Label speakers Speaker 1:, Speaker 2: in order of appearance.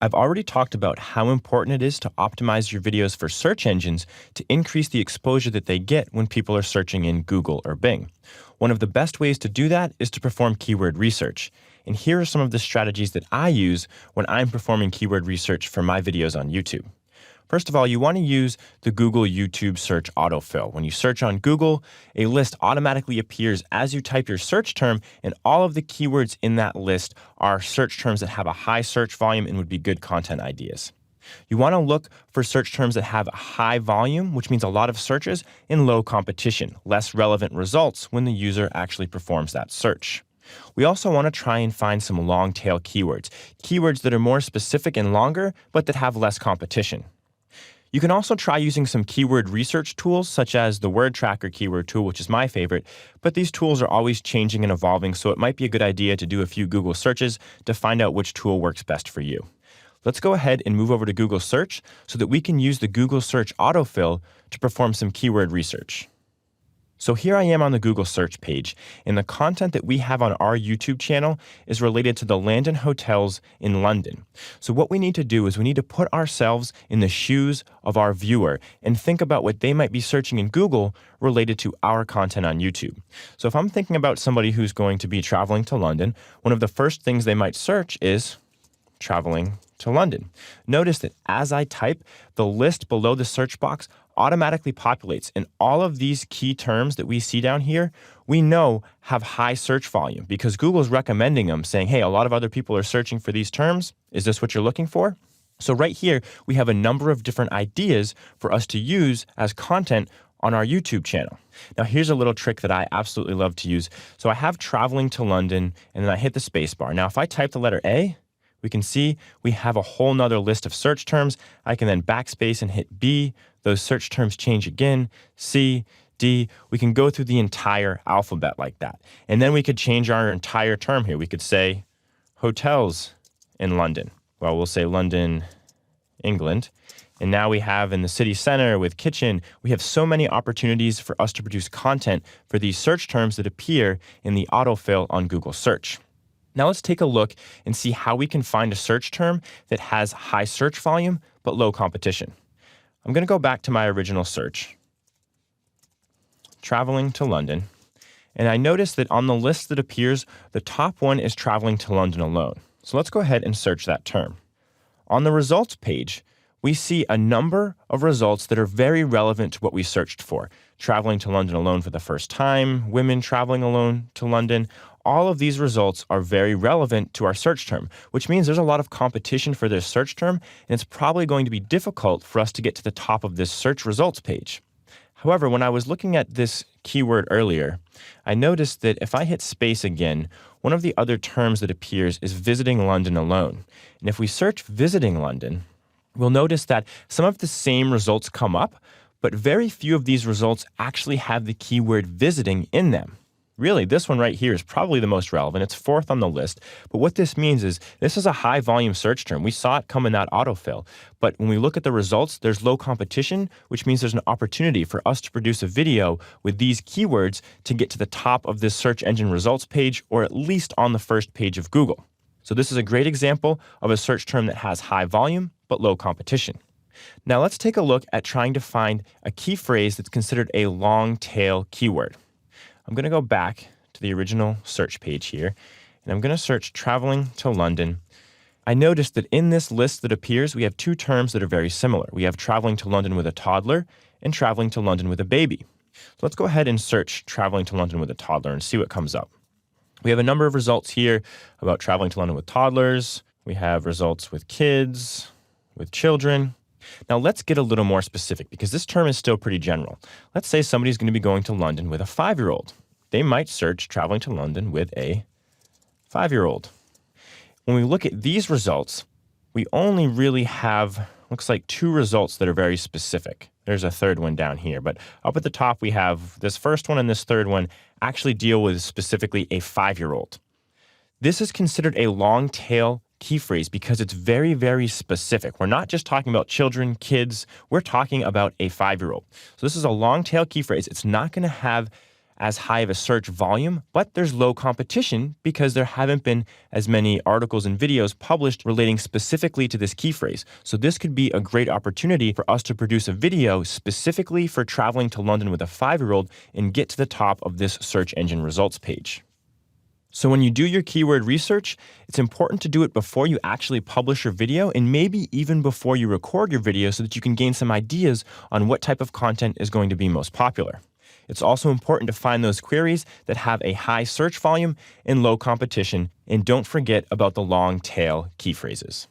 Speaker 1: I've already talked about how important it is to optimize your videos for search engines to increase the exposure that they get when people are searching in Google or Bing. One of the best ways to do that is to perform keyword research. And here are some of the strategies that I use when I'm performing keyword research for my videos on YouTube. First of all, you want to use the Google YouTube search autofill. When you search on Google, a list automatically appears as you type your search term, and all of the keywords in that list are search terms that have a high search volume and would be good content ideas. You want to look for search terms that have a high volume, which means a lot of searches, and low competition, less relevant results when the user actually performs that search. We also want to try and find some long tail keywords, keywords that are more specific and longer, but that have less competition. You can also try using some keyword research tools, such as the Word Tracker keyword tool, which is my favorite, but these tools are always changing and evolving, so it might be a good idea to do a few Google searches to find out which tool works best for you. Let's go ahead and move over to Google Search so that we can use the Google Search autofill to perform some keyword research. So here I am on the Google search page, and the content that we have on our YouTube channel is related to the Landon Hotels in London. So what we need to do is we need to put ourselves in the shoes of our viewer and think about what they might be searching in Google related to our content on YouTube. So if I'm thinking about somebody who's going to be traveling to London, one of the first things they might search is traveling to London. Notice that as I type, the list below the search box automatically populates, and all of these key terms that we see down here, we know have high search volume because Google's recommending them, saying, hey, a lot of other people are searching for these terms. Is this what you're looking for? So right here, we have a number of different ideas for us to use as content on our YouTube channel. Now, here's a little trick that I absolutely love to use. So I have traveling to London, and then I hit the space bar. Now, if I type the letter A, we can see we have a whole nother list of search terms. I can then backspace and hit B. Those search terms change again, C, D. We can go through the entire alphabet like that. And then we could change our entire term here. We could say hotels in London. Well, we'll say London, England. And now we have in the city center with kitchen, we have so many opportunities for us to produce content for these search terms that appear in the autofill on Google Search. Now let's take a look and see how we can find a search term that has high search volume but low competition. I'm going to go back to my original search, traveling to London, and I notice that on the list that appears, the top one is traveling to London alone. So let's go ahead and search that term. On the results page, we see a number of results that are very relevant to what we searched for. Traveling to London alone for the first time, women traveling alone to London. All of these results are very relevant to our search term, which means there's a lot of competition for this search term, and it's probably going to be difficult for us to get to the top of this search results page. However, when I was looking at this keyword earlier, I noticed that if I hit space again, one of the other terms that appears is visiting London alone. And if we search visiting London, we'll notice that some of the same results come up, but very few of these results actually have the keyword visiting in them. Really, this one right here is probably the most relevant. It's fourth on the list. But what this means is this is a high volume search term. We saw it come in that autofill. But when we look at the results, there's low competition, which means there's an opportunity for us to produce a video with these keywords to get to the top of this search engine results page, or at least on the first page of Google. So this is a great example of a search term that has high volume but low competition. Now let's take a look at trying to find a key phrase that's considered a long tail keyword. I'm going to go back to the original search page here, and I'm going to search traveling to London. I noticed that in this list that appears, we have two terms that are very similar. We have traveling to London with a toddler and traveling to London with a baby. So let's go ahead and search traveling to London with a toddler and see what comes up. We have a number of results here about traveling to London with toddlers. We have results with kids, with children. Now let's get a little more specific because this term is still pretty general. Let's say somebody's going to be going to London with a 5-year-old. They might search traveling to London with a 5-year-old. When we look at these results, we only really have, looks like 2 results that are very specific. There's a third one down here, but up at the top we have this first one and this third one actually deal with specifically a 5-year-old. This is considered a long tail key phrase because it's very, very specific. We're not just talking about children, kids, we're talking about a 5-year-old. So this is a long tail key phrase. It's not going to have as high of a search volume, but there's low competition because there haven't been as many articles and videos published relating specifically to this key phrase. So this could be a great opportunity for us to produce a video specifically for traveling to London with a 5-year-old and get to the top of this search engine results page. So when you do your keyword research, it's important to do it before you actually publish your video and maybe even before you record your video so that you can gain some ideas on what type of content is going to be most popular. It's also important to find those queries that have a high search volume and low competition, and don't forget about the long tail key phrases.